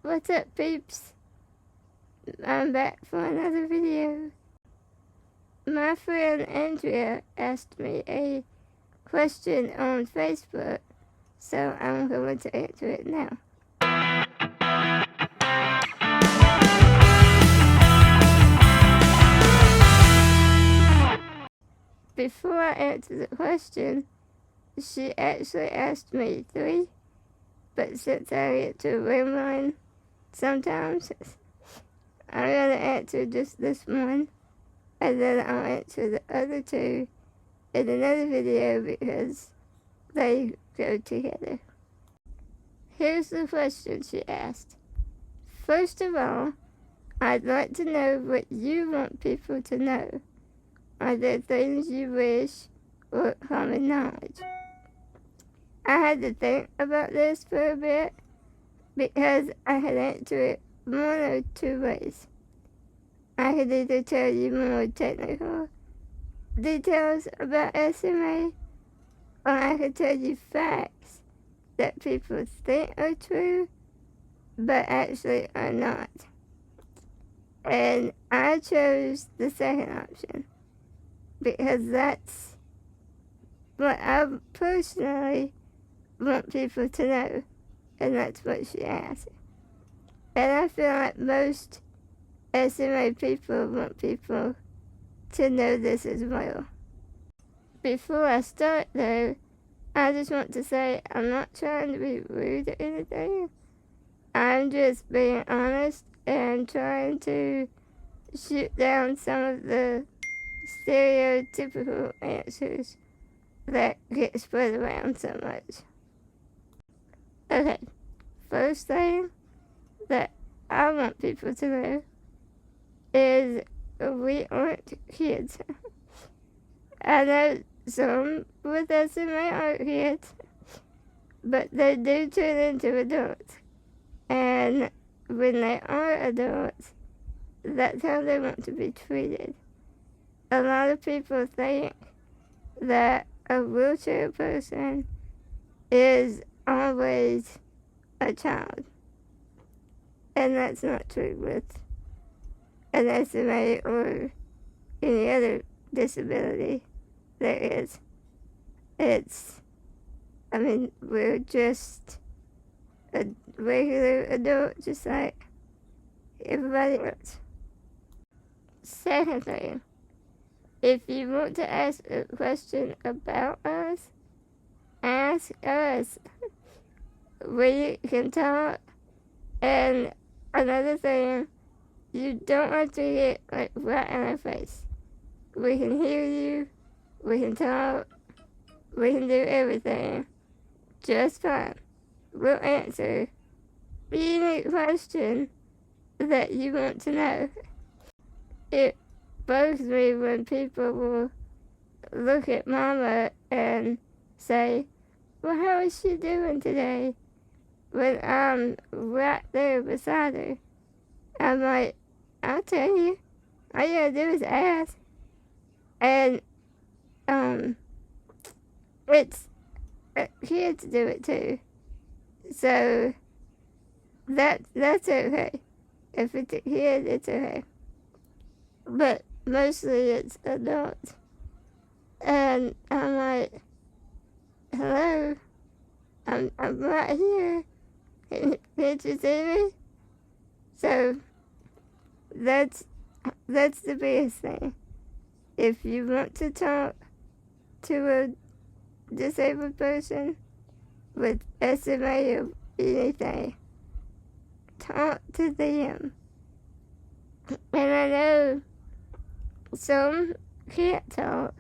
What's up, peeps? I'm back for another video. My friend Andrea asked me a question on Facebook, so I'm going to answer it now. Before I answer the question, she actually asked me 3, but since I get to rambling sometimes, I'm going to answer just this one, and then I'll answer the other 2 in another video because they go together. Here's the question she asked. First of all, I'd like to know what you want people to know. Are there things you wish were common knowledge? I had to think about this for a bit because I had answered it one or 2 ways. I could either tell you more technical details about SMA, or I could tell you facts that people think are true, but actually are not. And I chose the second option, because that's what I personally want people to know, and that's what she asked. And I feel like most SMA people want people to know this as well. Before I start though, I just want to say I'm not trying to be rude or anything. I'm just being honest and trying to shoot down some of the stereotypical answers that get spread around so much. Okay, first thing that I want people to know is we aren't kids. I know some with SMA aren't kids, but they do turn into adults. And when they are adults, that's how they want to be treated. A lot of people think that a wheelchair person is always a child. And that's not true with an SMA or any other disability there is. We're just a regular adult, just like everybody else. Second thing, if you want to ask a question about us, ask us. We can talk. And another thing, you don't have to get right in our face. We can hear you, we can talk, we can do everything just fine. We'll answer any question that you want to know. It bugs me when people will look at Mama and say, well, how is she doing today? When I'm right there beside her. I'm like, I'll tell you. All you gotta do is ask. And, kids do it too. So, that's okay. If it's a kid, it's okay. But mostly it's adults. And I'm like, hello, I'm right here. Can't you see me? So, that's the biggest thing. If you want to talk to a disabled person with SMA or anything, talk to them. And I know some can't talk,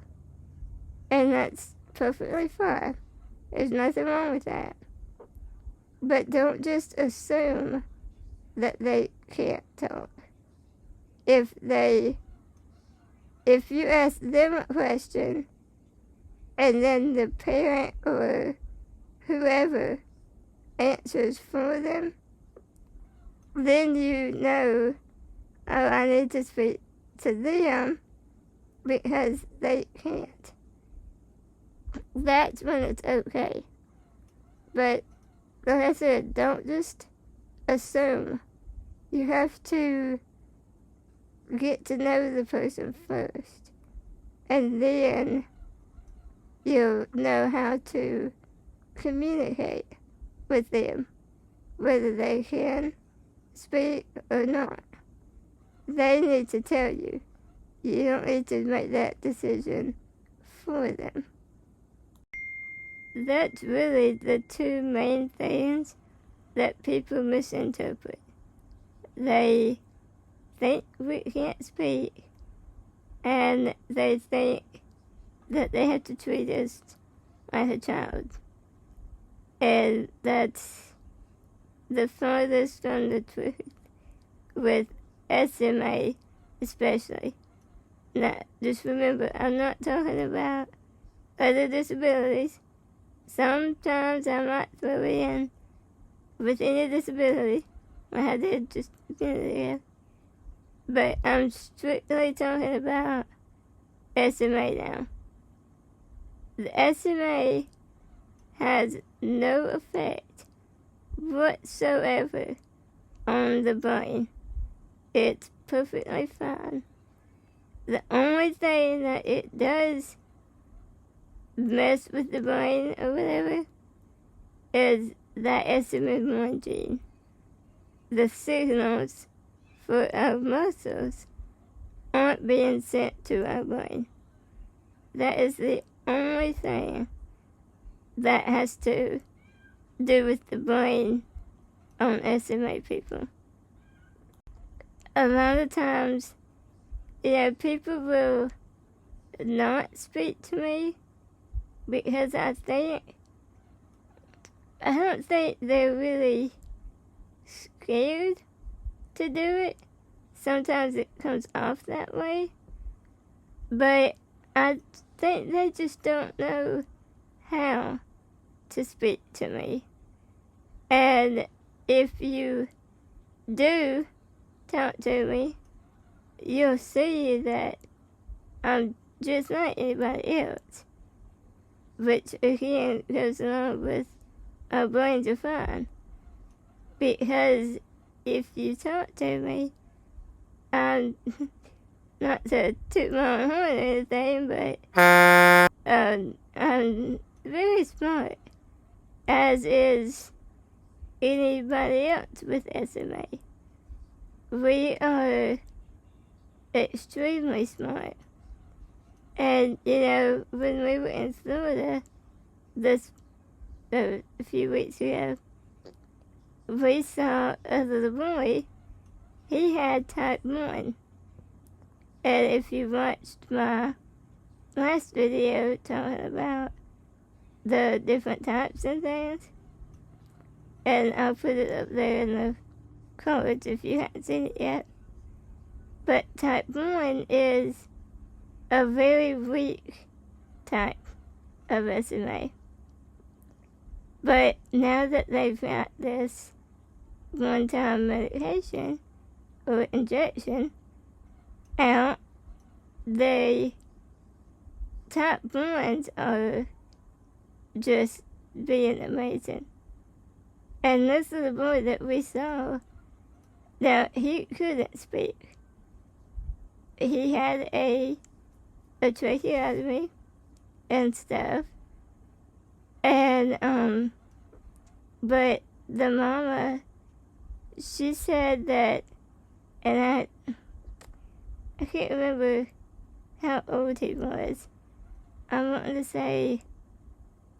and that's perfectly fine. There's nothing wrong with that. But don't just assume that they can't talk. If you ask them a question, and then the parent or whoever answers for them, then you know, oh, I need to speak to them because they can't. That's when it's okay. But like I said, don't just assume. You have to get to know the person first, and then you'll know how to communicate with them, whether they can speak or not. They need to tell you. You don't need to make that decision for them. That's really the two main things that people misinterpret. They think we can't speak, and they think that they have to treat us like a child. And that's the farthest from the truth, with SMA especially. Now, just remember, I'm not talking about other disabilities. Sometimes I might throw in with any disability, like I did just a minute ago. But I'm strictly talking about SMA now. The SMA has no effect whatsoever on the brain. It's perfectly fine. The only thing that it does mess with the brain or whatever is that SMA1 gene. The signals for our muscles aren't being sent to our brain. That is the only thing that has to do with the brain on SMA people. A lot of times, people will not speak to me because I don't think they're really scared to do it. Sometimes it comes off that way. But I think they just don't know how to speak to me. And if you do talk to me, you'll see that I'm just like anybody else, which again goes along with our brains are fine. Because if you talk to me, I'm not to toot my own horn or anything, but I'm very smart, as is anybody else with SMA. We are extremely smart. And, when we were in Florida a few weeks ago, we saw a little boy. He had type 1. And if you watched my last video talking about the different types and things, and I'll put it up there in the cards if you haven't seen it yet. But type 1 is a very weak type of SMA. But now that they've got this one-time medication or injection out, the type 1s are just being amazing. And this little boy that we saw, now he couldn't speak. He had a tracheotomy and stuff. And, but the mama, she said that, and I can't remember how old he was. I wanted to say,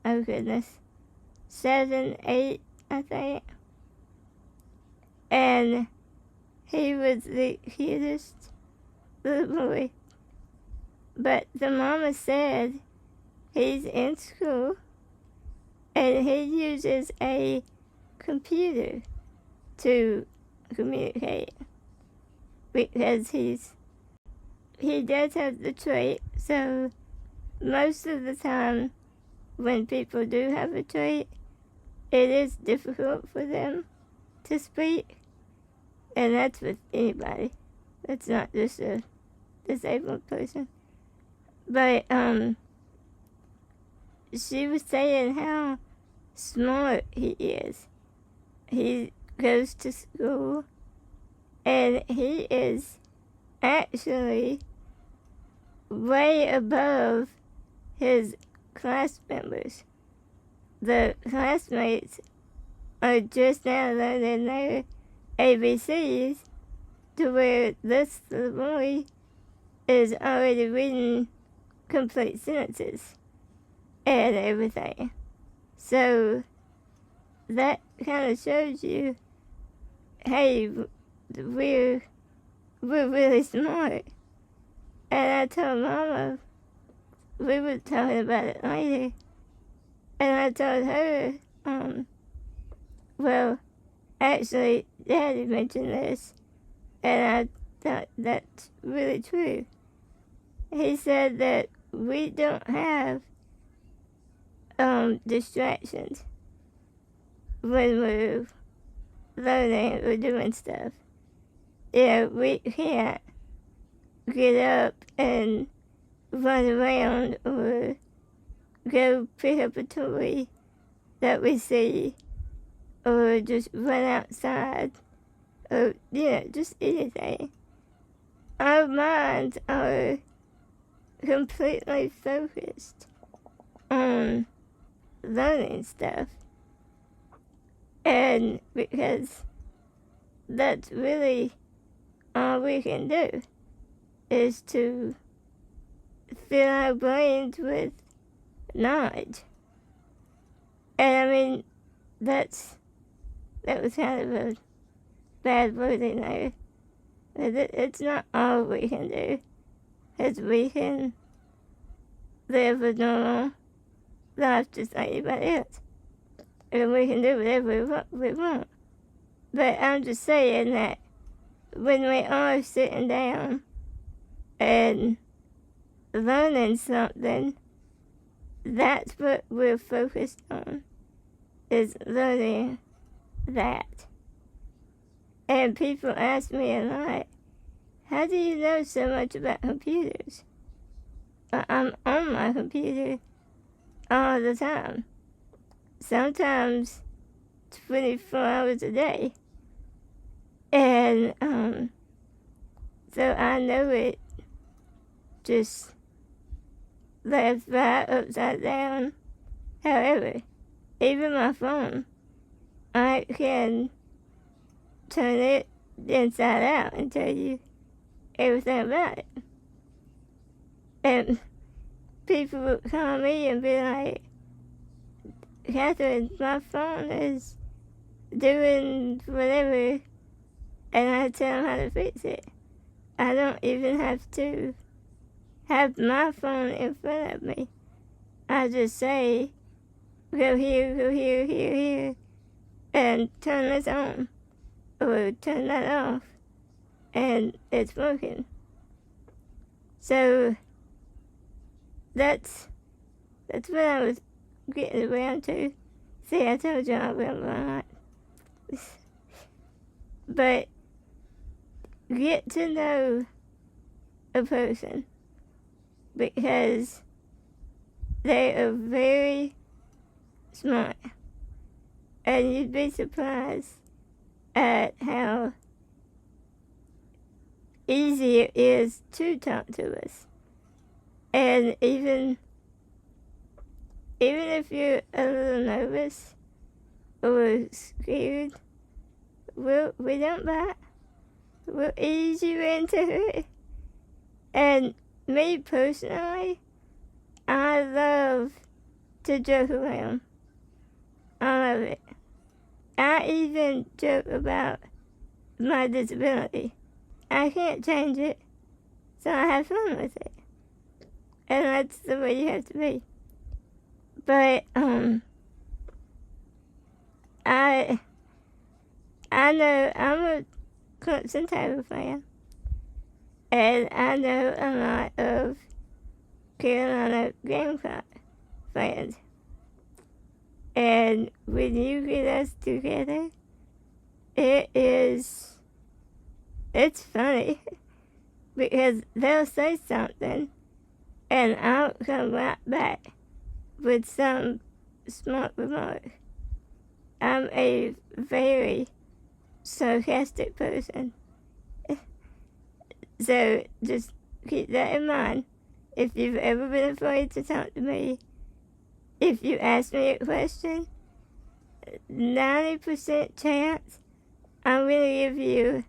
oh goodness, 7, 8, I think. And he was the cutest little boy. But the mama said he's in school and he uses a computer to communicate because he does have the trait. So most of the time when people do have a trait, it is difficult for them to speak. And that's with anybody. That's not just a disabled person. But she was saying how smart he is. He goes to school, and he is actually way above his class members. The classmates are just now learning their ABCs to where this little boy is already reading complete sentences and everything. So that kind of shows you, hey, we're really smart. And I told Mama, we were talking about it later, and I told her, well, actually, Daddy mentioned this, and I thought that's really true. He said that we don't have distractions when we're learning or doing stuff. Yeah, we can't get up and run around or go pick up a toy that we see or just run outside or, just anything. Our minds are completely focused on learning stuff. And because that's really all we can do is to fill our brains with knowledge. And I mean, that was kind of a bad wording there. But it's not all we can do. Because we can live a normal life just like anybody else. And we can do whatever we want. But I'm just saying that when we are sitting down and learning something, that's what we're focused on, is learning that. And people ask me a lot, how do you know so much about computers? I'm on my computer all the time. Sometimes 24 hours a day. And so I know it just left, right, upside down. However, even my phone, I can turn it inside out and tell you everything about it. And people would call me and be like, Kathryn, my phone is doing whatever, and I tell them how to fix it. I don't even have to have my phone in front of me. I just say, go here, and turn this on, or turn that off, and it's working. So that's what I was getting around to. See, I told you I will not. But get to know a person, because they are very smart. And you'd be surprised at how easy it is to talk to us. And even if you're a little nervous or scared, we don't bite. We'll ease you into it. And me personally, I love to joke around. I love it. I even joke about my disability. I can't change it, so I have fun with it. And that's the way you have to be. But I know I'm a Clemson Tiger fan, and I know a lot of Carolina Gamecock fans. And when you get us together, it's funny, because they'll say something, and I'll come right back with some smart remark. I'm a very sarcastic person. So just keep that in mind. If you've ever been afraid to talk to me, if you ask me a question, 90% chance I'm going to give you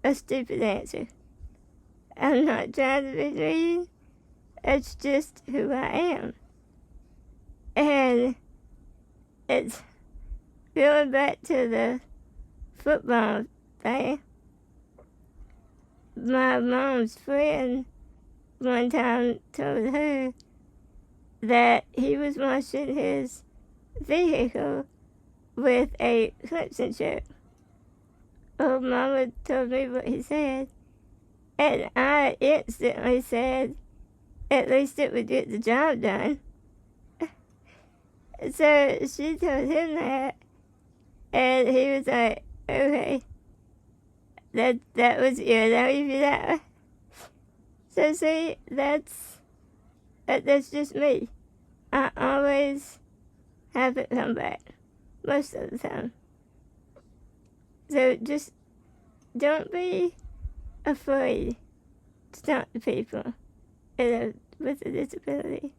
a stupid answer. I'm not trying to be mean. It's just who I am. And it's going back to the football thing. My mom's friend one time told her that he was washing his vehicle with a Clemson shirt. Oh, Mama told me what he said, and I instantly said, at least it would get the job done. So she told him that, and he was like, okay, that was good, I'll give you that one. So see, that's just me. I always have it come back, most of the time. So just don't be afraid to talk to people with a disability,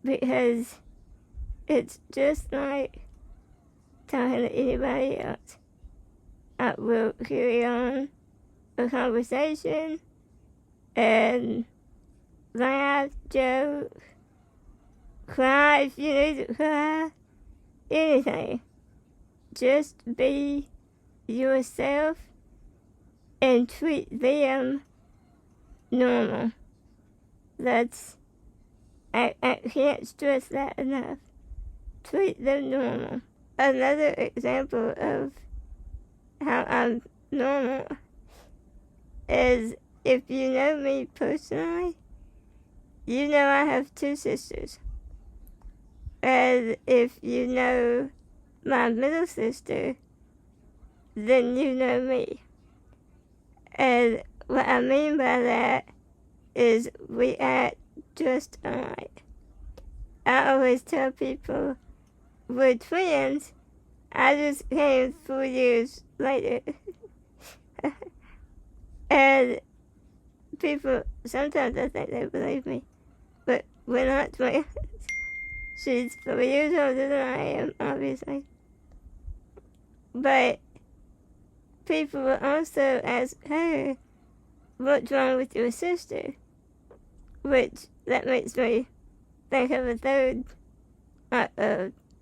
because it's just like talking to anybody else. I will carry on a conversation and laugh, joke, cry if you need to cry, anything. Just be yourself and treat them normal. I can't stress that enough. Treat them normal. Another example of how I'm normal is, if you know me personally, you know I have 2 sisters. And if you know my middle sister, then you know me. And what I mean by that is we act just alike. I always tell people we're twins. I just came 4 years later. And people, sometimes I think they believe me, but we're not twins. She's 4 years older than I am, obviously. But people will also ask her, what's wrong with your sister? Which, that makes me think of a third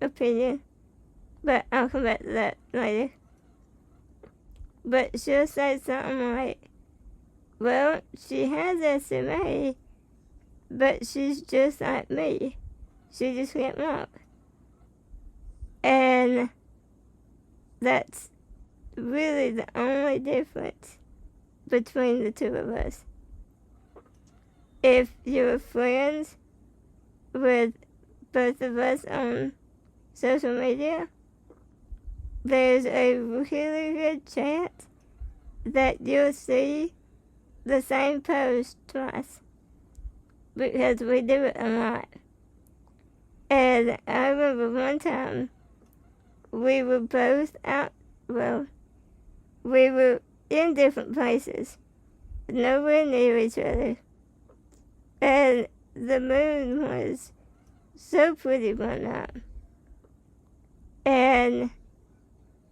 opinion, but I'll come back to that later. But she'll say something like, well, she has SMA, but she's just like me. She just can't walk. And that's really the only difference between the two of us. If you're friends with both of us on social media, there's a really good chance that you'll see the same post twice, because we do it a lot. And I remember one time we were both out, well, we were in different places, nowhere near each other. And the moon was so pretty one night. And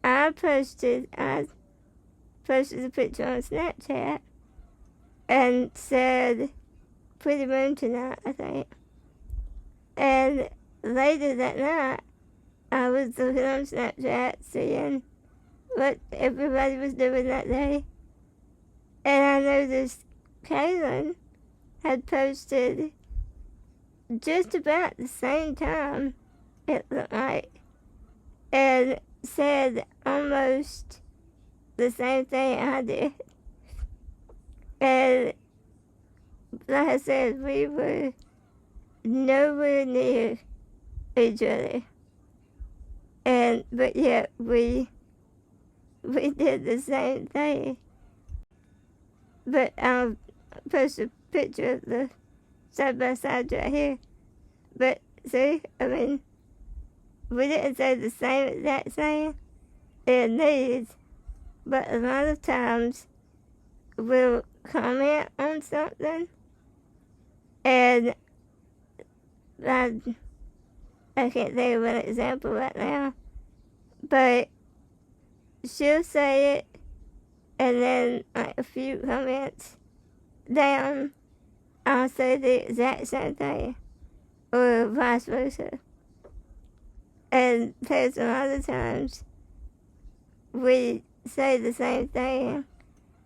I posted a picture on Snapchat and said, pretty moon tonight, I think. And later that night, I was looking on Snapchat, seeing what everybody was doing that day. And I noticed Kaylin had posted just about the same time, it looked like, and said almost the same thing I did. And like I said, we were nowhere near each other. But yet we did the same thing. But I'll post a picture of the side by side right here. But see, I mean, we didn't say the same exact thing in these, but a lot of times we'll comment on something, and I can't think of an example right now, but she'll say it, and then like a few comments down, I'll say the exact same thing, or vice versa. And there's a lot of times we say the same thing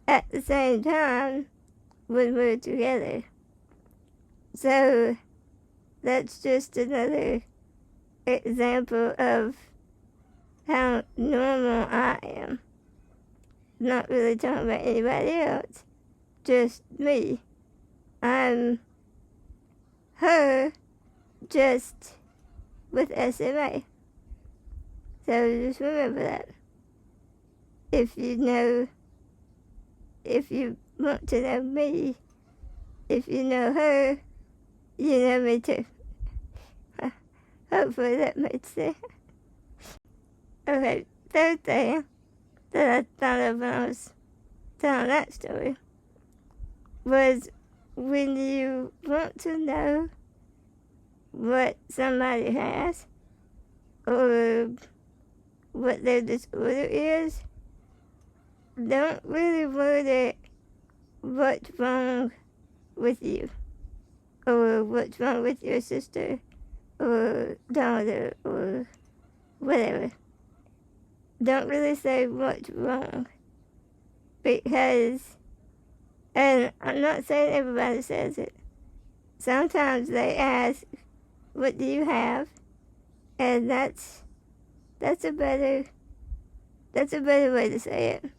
at the same time when we're together. So that's just another example of how normal I am. Not really talking about anybody else, just me. I'm her, just with SMA. So just remember that. If you want to know me, if you know her, you know me too. Hopefully that makes sense. Okay, third thing that I thought of when I was telling that story was when you want to know what somebody has or what their disorder is, don't really word it what's wrong with you or what's wrong with your sister or daughter or whatever. Don't really say what's wrong, because, and I'm not saying everybody says it, sometimes they ask, what do you have? And that's a better way to say it.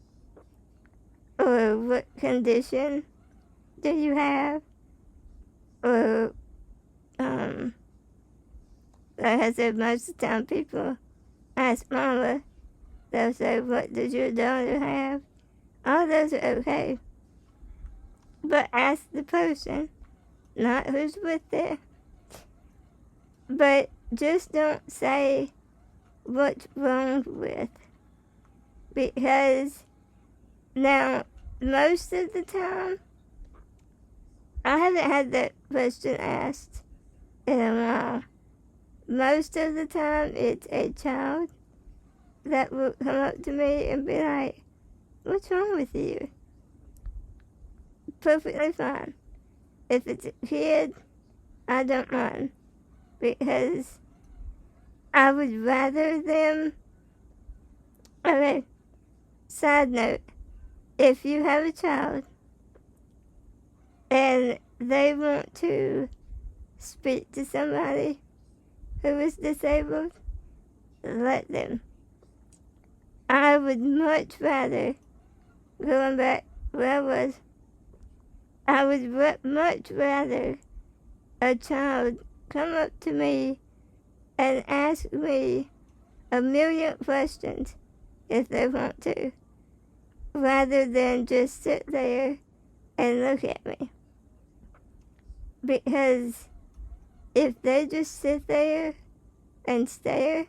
Or what condition do you have? Or like I said, most of the time people ask mama, they'll say, what does your daughter have? All those are okay. But ask the person, not who's with it. But just don't say what's wrong with. Because now, most of the time, I haven't had that question asked in a while. Most of the time, it's a child that will come up to me and be like, what's wrong with you? Perfectly fine. If it's a kid, I don't mind. Because I would rather them... Okay, side note. If you have a child and they want to speak to somebody who is disabled, let them. I would much rather, going back where I was, I would much rather a child come up to me and ask me a million questions if they want to, rather than just sit there and look at me. Because if they just sit there and stare,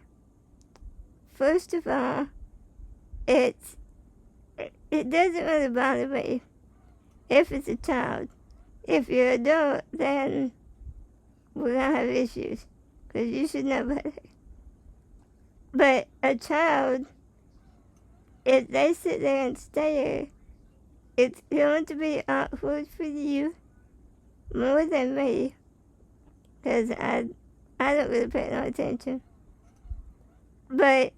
first of all, it doesn't really bother me if it's a child. If you're an adult, then we're going to have issues, because you should know better. But a child, if they sit there and stare, it's going to be awkward for you more than me, because I don't really pay no attention. But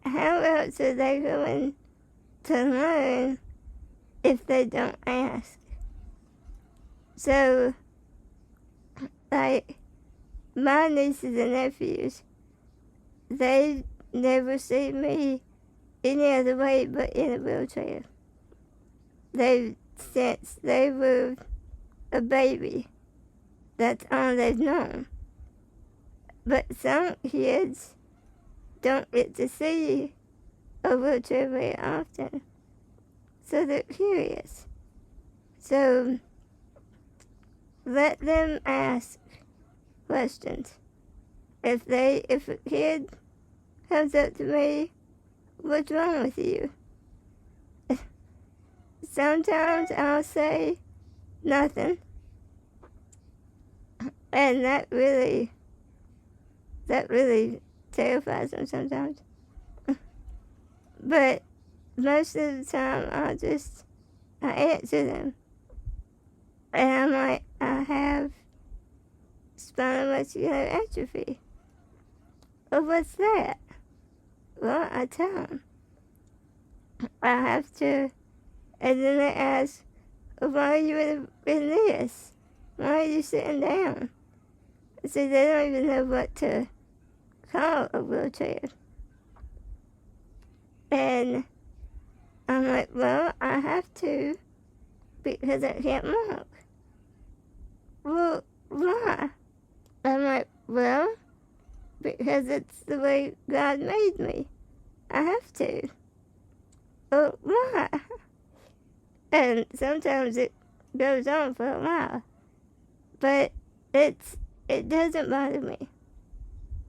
how else are they going to learn if they don't ask? So, like, my nieces and nephews, they never see me any other way but in a wheelchair. Since they were a baby, that's all they've known. But some kids don't get to see a wheelchair very often, so they're curious. So let them ask questions. If a kid comes up to me, what's wrong with you? sometimes I'll say nothing, and that really terrifies them sometimes. But most of the time I answer them. And I'm like, I have spinal muscular atrophy. Well, what's that? Well, I tell them. I have to, and then they ask, well, why are you in this? Why are you sitting down? See, they don't even know what to call a wheelchair. And I'm like, well, I have to because I can't walk. Well, why? I'm like, well, because it's the way God made me. I have to. Well, why? And sometimes it goes on for a while. But it doesn't bother me.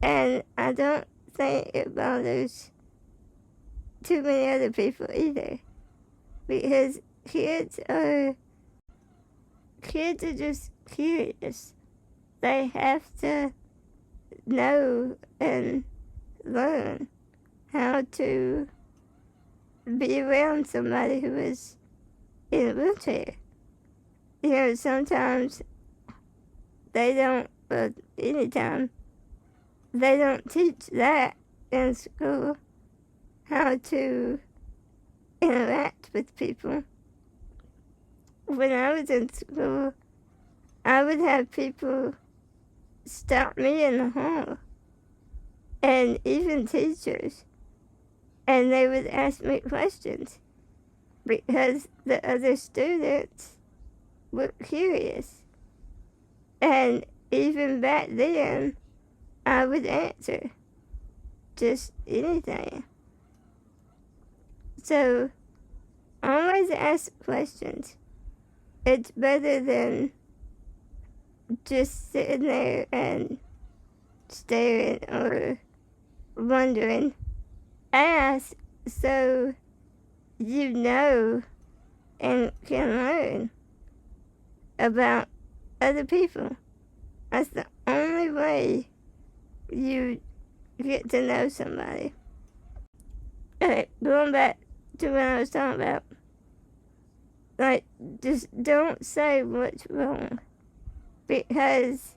And I don't think it bothers too many other people either. Because kids are just curious. They have to know and learn how to be around somebody who is in a wheelchair. You know, sometimes they don't, but anytime, they don't teach that in school, how to interact with people. When I was in school, I would have people stop me in the hall, and even teachers, and they would ask me questions because the other students were curious. And even back then, I would answer just anything. So, always ask questions. It's better than just sitting there and staring or wondering. Ask so you know and can learn about other people. That's the only way you get to know somebody. Okay, going back to what I was talking about. Like, just don't say what's wrong. Because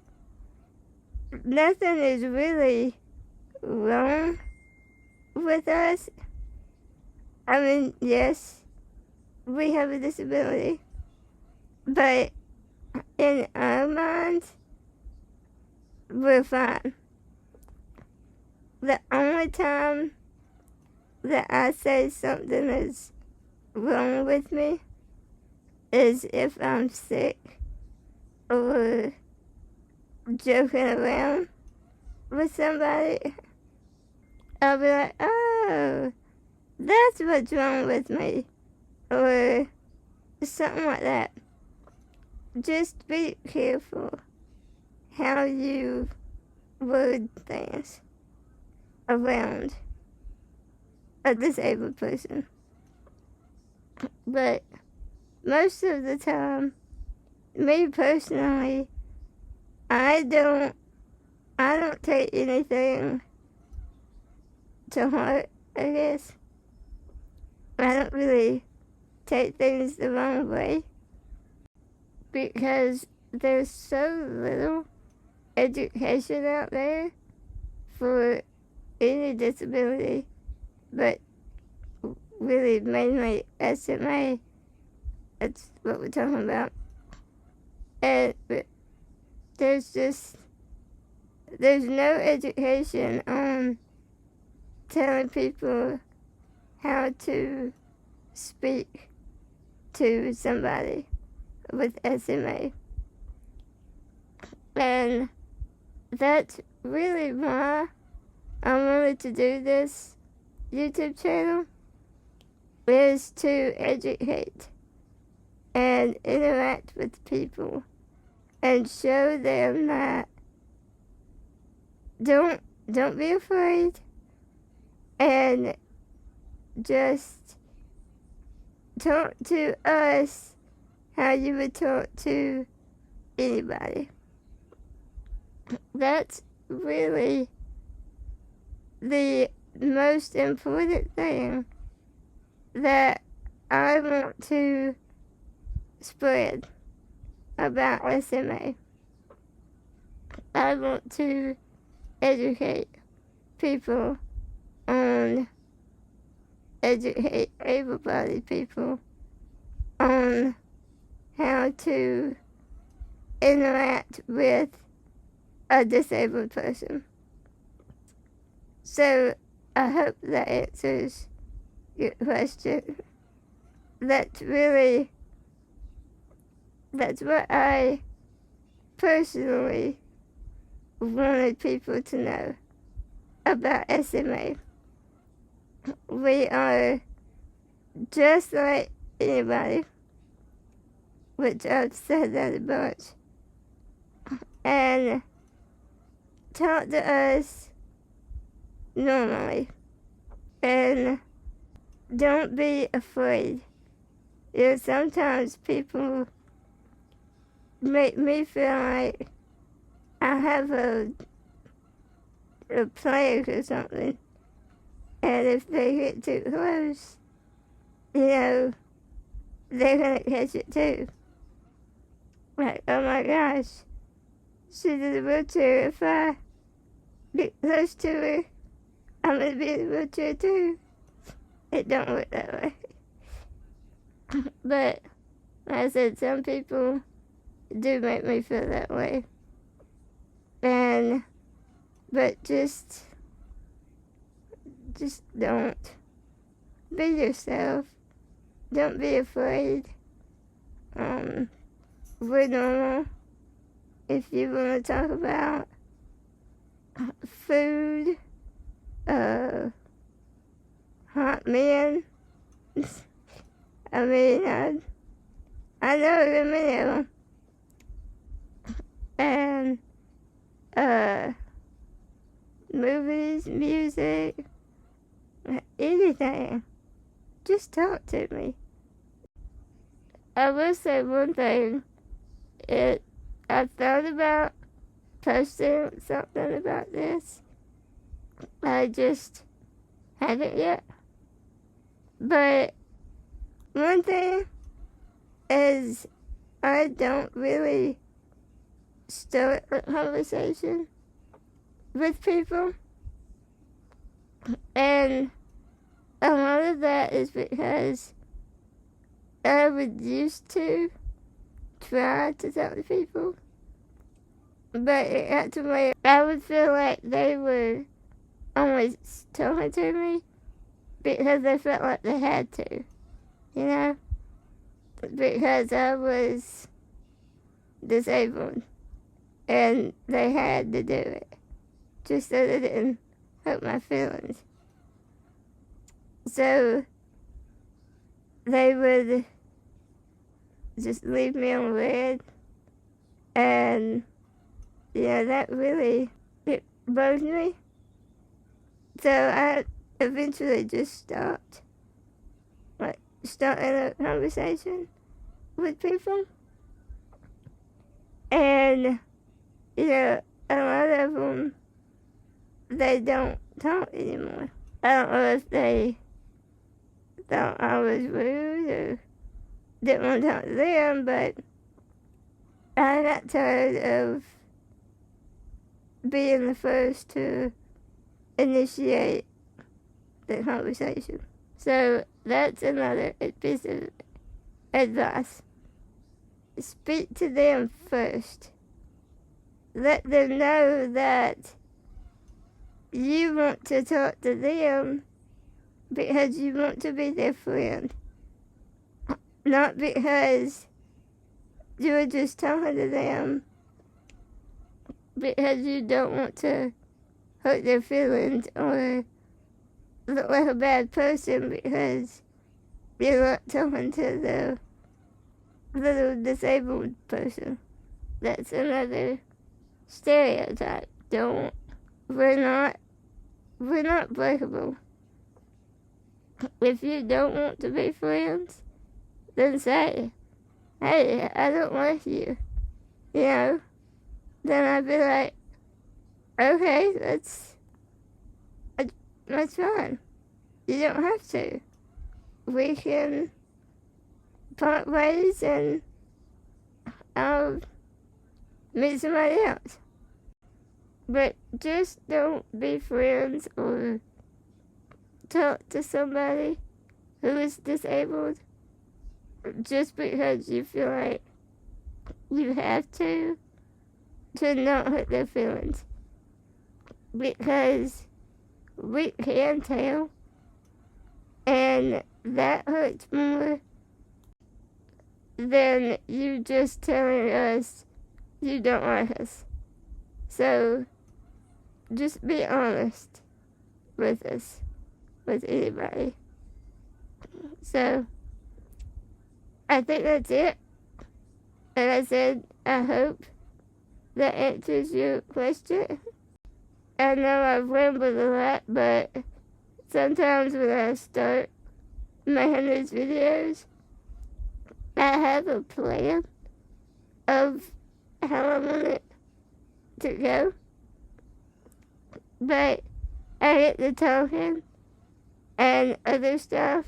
nothing is really wrong with us. I mean, yes, we have a disability. But in our minds, we're fine. The only time that I say something is wrong with me is if I'm sick or joking around with somebody. I'll be like, oh, that's what's wrong with me, or something like that. Just be careful how you word things around a disabled person. But most of the time, me personally, I don't take anything to heart, I guess. I don't really take things the wrong way because there's so little education out there for any disability, but really mainly SMA. That's what we're talking about. And there's no education on telling people how to speak to somebody with SMA. And that's really why I wanted to do this YouTube channel, is to educate and interact with people and show them that don't be afraid, and just talk to us how you would talk to anybody. That's really the most important thing that I want to spread about SMA. I want to educate people on, educate able-bodied people on how to interact with a disabled person. So I hope that answers your question. That's what I personally wanted people to know about SMA. We are just like anybody, which I've said that a bunch, and talk to us normally, and don't be afraid. You know, sometimes people make me feel like I have a plague or something, and if they get too close, you know, they're gonna catch it too. Like, oh my gosh, she's in the wheelchair. If I get close to her, I'm gonna be in the wheelchair too. It don't work that way. But, like I said, some people do make me feel that way. But just don't. Be yourself. Don't be afraid. We're normal. If you want to talk about food, hot men, I mean, I know there are many of them. And, movies, music, anything. Just talk to me. I will say one thing. I thought about posting something about this. I just haven't yet. But one thing is I don't really start a conversation with people. And a lot of that is because I would used to try to talk to people, but it got to where I would feel like they were always talking to me because they felt like they had to, you know, because I was disabled and they had to do it just so they didn't hurt my feelings. So they would just leave me on red, and yeah, that really, it bugged me. So I eventually just stopped, like, starting a conversation with people. And, you know, a lot of them, they don't talk anymore. I don't know if they thought I was rude or didn't want to talk to them, but I got tired of being the first to initiate the conversation. So that's another piece of advice. Speak to them first. Let them know that you want to talk to them because you want to be their friend. Not because you're just talking to them because you don't want to hurt their feelings or look like a bad person because you're not talking to the little disabled person. That's another stereotype. We're not breakable. If you don't want to be friends, then say, hey, I don't like you, then I'd be like, okay, that's fine. You don't have to. We can part ways and I'll meet somebody else. But just don't be friends or talk to somebody who is disabled just because you feel like you have to not hurt their feelings. Because we can tell, and that hurts more than you just telling us you don't like us. So just be honest with us, with anybody. So I think that's it. And I said, I hope that answers your question. I know I've rambled a lot, but sometimes when I start making these videos, I have a plan of how I want it to go. But I get to talking and other stuff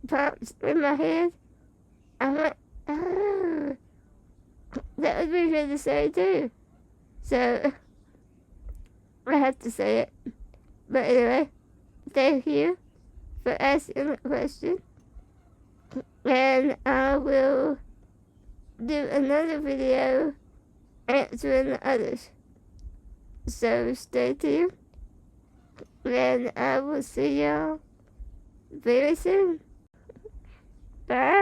pops in my head. I'm like, oh, that would be good to say too. So I have to say it. But anyway, thank you for asking the question. And I will do another video answering the others. So stay tuned. And I will see y'all very soon. Bye.